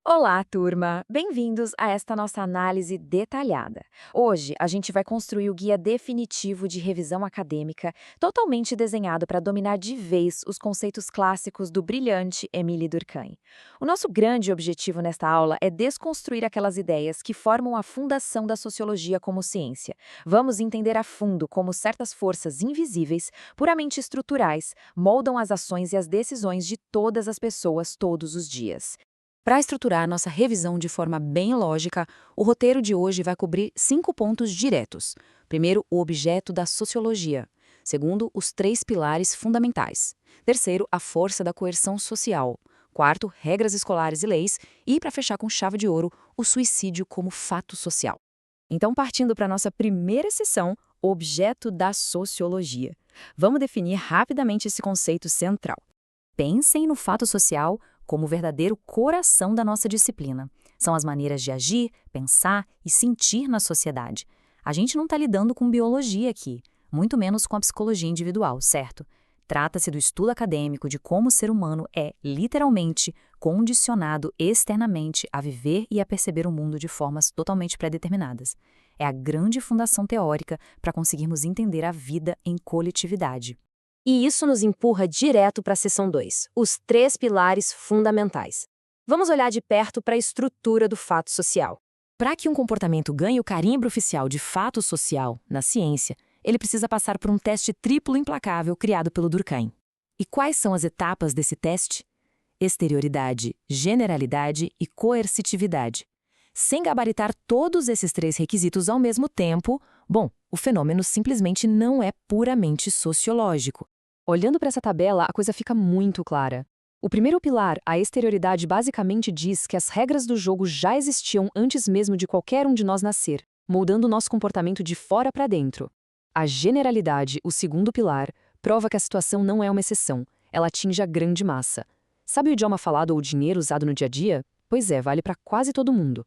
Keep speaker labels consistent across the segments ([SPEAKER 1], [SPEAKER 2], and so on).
[SPEAKER 1] Olá, turma! Bem-vindos a esta nossa análise detalhada. Hoje, a gente vai construir o guia definitivo de revisão acadêmica, totalmente desenhado para dominar de vez os conceitos clássicos do brilhante Émile Durkheim. O nosso grande objetivo nesta aula é desconstruir aquelas ideias que formam a fundação da sociologia como ciência. Vamos entender a fundo como certas forças invisíveis, puramente estruturais, moldam as ações e as decisões de todas as pessoas todos os dias. Para estruturar nossa revisão de forma bem lógica, o roteiro de hoje vai cobrir 5 pontos diretos. Primeiro, o objeto da sociologia. Segundo, os 3 pilares fundamentais. Terceiro, a força da coerção social. Quarto, regras escolares e leis. E, para fechar com chave de ouro, o suicídio como fato social. Então, partindo para a nossa primeira sessão, o objeto da sociologia. Vamos definir rapidamente esse conceito central. Pensem no fato social como o verdadeiro coração da nossa disciplina. São as maneiras de agir, pensar e sentir na sociedade. A gente não está lidando com biologia aqui, muito menos com a psicologia individual, certo? Trata-se do estudo acadêmico de como o ser humano é, literalmente, condicionado externamente a viver e a perceber o mundo de formas totalmente pré-determinadas. É a grande fundação teórica para conseguirmos entender a vida em coletividade.
[SPEAKER 2] E isso nos empurra direto para a seção 2, os 3 pilares fundamentais. Vamos olhar de perto para a estrutura do fato social.
[SPEAKER 1] Para que um comportamento ganhe o carimbo oficial de fato social na ciência, ele precisa passar por um teste triplo implacável criado pelo Durkheim. E quais são as etapas desse teste? Exterioridade, generalidade e coercitividade. Sem gabaritar todos esses 3 requisitos ao mesmo tempo, o fenômeno simplesmente não é puramente sociológico. Olhando para essa tabela, a coisa fica muito clara. O primeiro pilar, a exterioridade, basicamente diz que as regras do jogo já existiam antes mesmo de qualquer um de nós nascer, moldando o nosso comportamento de fora para dentro. A generalidade, o segundo pilar, prova que a situação não é uma exceção, ela atinge a grande massa. Sabe o idioma falado ou o dinheiro usado no dia a dia? Pois é, vale para quase todo mundo.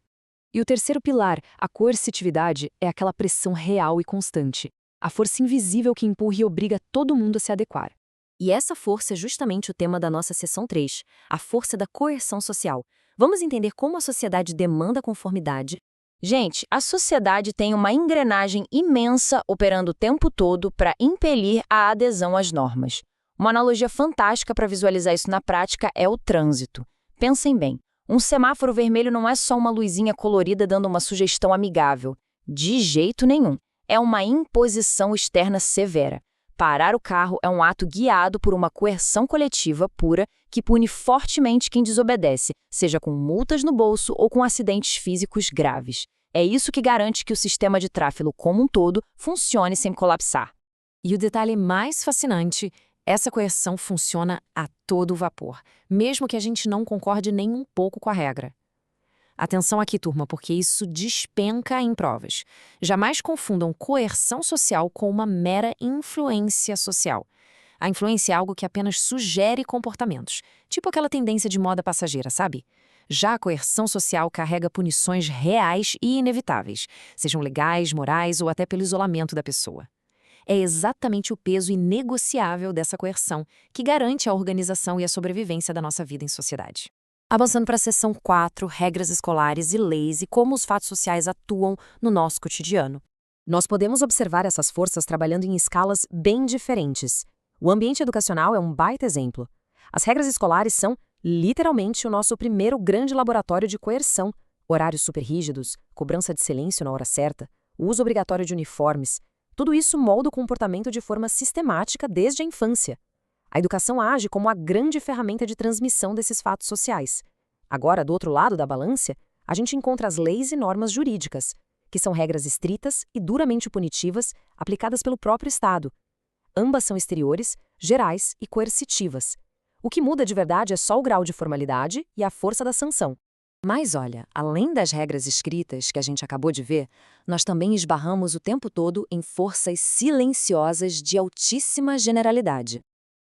[SPEAKER 1] E o terceiro pilar, a coercitividade, é aquela pressão real e constante. A força invisível que empurra e obriga todo mundo a se adequar.
[SPEAKER 2] E essa força é justamente o tema da nossa seção 3, a força da coerção social. Vamos entender como a sociedade demanda conformidade. Gente, a sociedade tem uma engrenagem imensa operando o tempo todo para impelir a adesão às normas. Uma analogia fantástica para visualizar isso na prática é o trânsito. Pensem bem, um semáforo vermelho não é só uma luzinha colorida dando uma sugestão amigável. De jeito nenhum. É uma imposição externa severa. Parar o carro é um ato guiado por uma coerção coletiva pura que pune fortemente quem desobedece, seja com multas no bolso ou com acidentes físicos graves. É isso que garante que o sistema de tráfego como um todo funcione sem colapsar.
[SPEAKER 1] E o detalhe mais fascinante, essa coerção funciona a todo vapor, mesmo que a gente não concorde nem um pouco com a regra. Atenção aqui, turma, porque isso despenca em provas. Jamais confundam coerção social com uma mera influência social. A influência é algo que apenas sugere comportamentos, tipo aquela tendência de moda passageira, sabe? Já a coerção social carrega punições reais e inevitáveis, sejam legais, morais ou até pelo isolamento da pessoa. É exatamente o peso inegociável dessa coerção que garante a organização e a sobrevivência da nossa vida em sociedade. Avançando para a seção 4, regras escolares e leis e como os fatos sociais atuam no nosso cotidiano. Nós podemos observar essas forças trabalhando em escalas bem diferentes. O ambiente educacional é um baita exemplo. As regras escolares são, literalmente, o nosso primeiro grande laboratório de coerção. Horários super rígidos, cobrança de silêncio na hora certa, uso obrigatório de uniformes. Tudo isso molda o comportamento de forma sistemática desde a infância. A educação age como a grande ferramenta de transmissão desses fatos sociais. Agora, do outro lado da balança, a gente encontra as leis e normas jurídicas, que são regras estritas e duramente punitivas aplicadas pelo próprio Estado. Ambas são exteriores, gerais e coercitivas. O que muda de verdade é só o grau de formalidade e a força da sanção. Mas olha, além das regras escritas que a gente acabou de ver, nós também esbarramos o tempo todo em forças silenciosas de altíssima generalidade.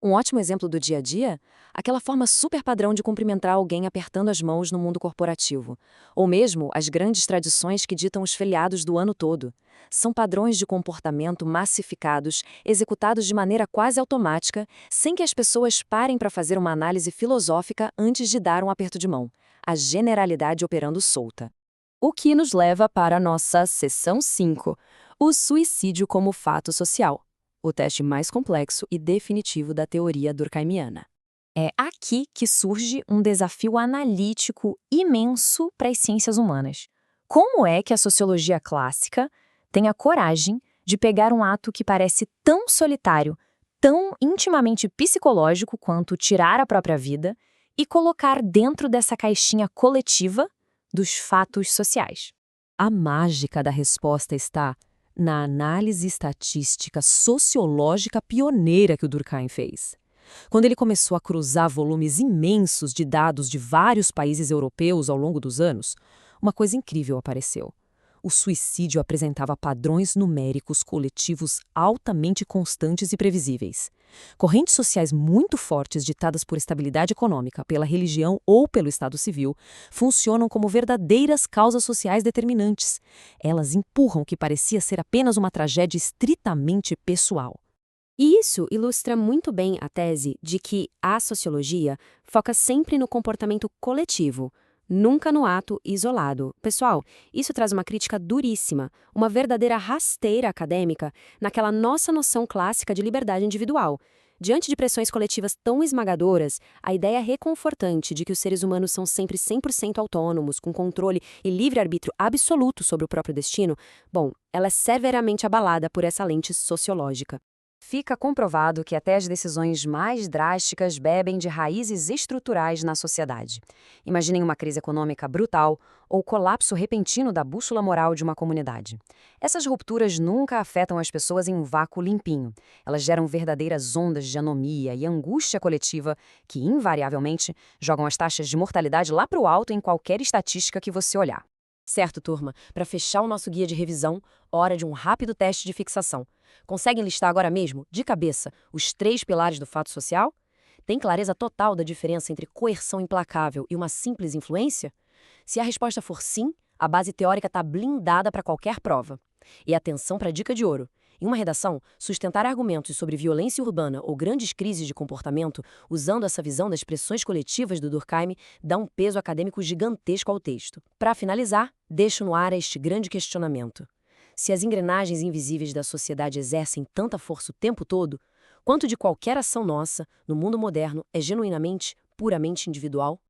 [SPEAKER 1] Um ótimo exemplo do dia a dia? Aquela forma super padrão de cumprimentar alguém apertando as mãos no mundo corporativo. Ou mesmo as grandes tradições que ditam os feriados do ano todo. São padrões de comportamento massificados, executados de maneira quase automática, sem que as pessoas parem para fazer uma análise filosófica antes de dar um aperto de mão.
[SPEAKER 2] a generalidade operando solta. O que nos leva para a nossa seção 5, o suicídio como fato social, o teste mais complexo e definitivo da teoria durkheimiana. É aqui que surge um desafio analítico imenso para as ciências humanas. Como é que a sociologia clássica tem a coragem de pegar um ato que parece tão solitário, tão intimamente psicológico quanto tirar a própria vida, e colocar dentro dessa caixinha coletiva dos fatos sociais? A mágica da resposta está na análise estatística sociológica pioneira que o Durkheim fez. Quando ele começou a cruzar volumes imensos de dados de vários países europeus ao longo dos anos, uma coisa incrível apareceu. O suicídio apresentava padrões numéricos coletivos altamente constantes e previsíveis. Correntes sociais muito fortes ditadas por estabilidade econômica, pela religião ou pelo Estado civil, funcionam como verdadeiras causas sociais determinantes. Elas empurram o que parecia ser apenas uma tragédia estritamente pessoal.
[SPEAKER 3] E isso ilustra muito bem a tese de que a sociologia foca sempre no comportamento coletivo, nunca no ato isolado. Pessoal, isso traz uma crítica duríssima, uma verdadeira rasteira acadêmica naquela nossa noção clássica de liberdade individual. Diante de pressões coletivas tão esmagadoras, a ideia reconfortante de que os seres humanos são sempre 100% autônomos, com controle e livre-arbítrio absoluto sobre o próprio destino, bom, ela é severamente abalada por essa lente sociológica.
[SPEAKER 2] Fica comprovado que até as decisões mais drásticas bebem de raízes estruturais na sociedade. Imaginem uma crise econômica brutal ou o colapso repentino da bússola moral de uma comunidade. Essas rupturas nunca afetam as pessoas em um vácuo limpinho. Elas geram verdadeiras ondas de anomia e angústia coletiva que, invariavelmente, jogam as taxas de mortalidade lá para o alto em qualquer estatística que você olhar. Certo, turma? Para fechar o nosso guia de revisão, hora de um rápido teste de fixação. Conseguem listar agora mesmo, de cabeça, os 3 pilares do fato social? Tem clareza total da diferença entre coerção implacável e uma simples influência? Se a resposta for sim, a base teórica está blindada para qualquer prova. E atenção para a dica de ouro. Em uma redação, sustentar argumentos sobre violência urbana ou grandes crises de comportamento, usando essa visão das pressões coletivas do Durkheim, dá um peso acadêmico gigantesco ao texto. Para finalizar, deixo no ar este grande questionamento. Se as engrenagens invisíveis da sociedade exercem tanta força o tempo todo, quanto de qualquer ação nossa, no mundo moderno, é genuinamente, puramente individual?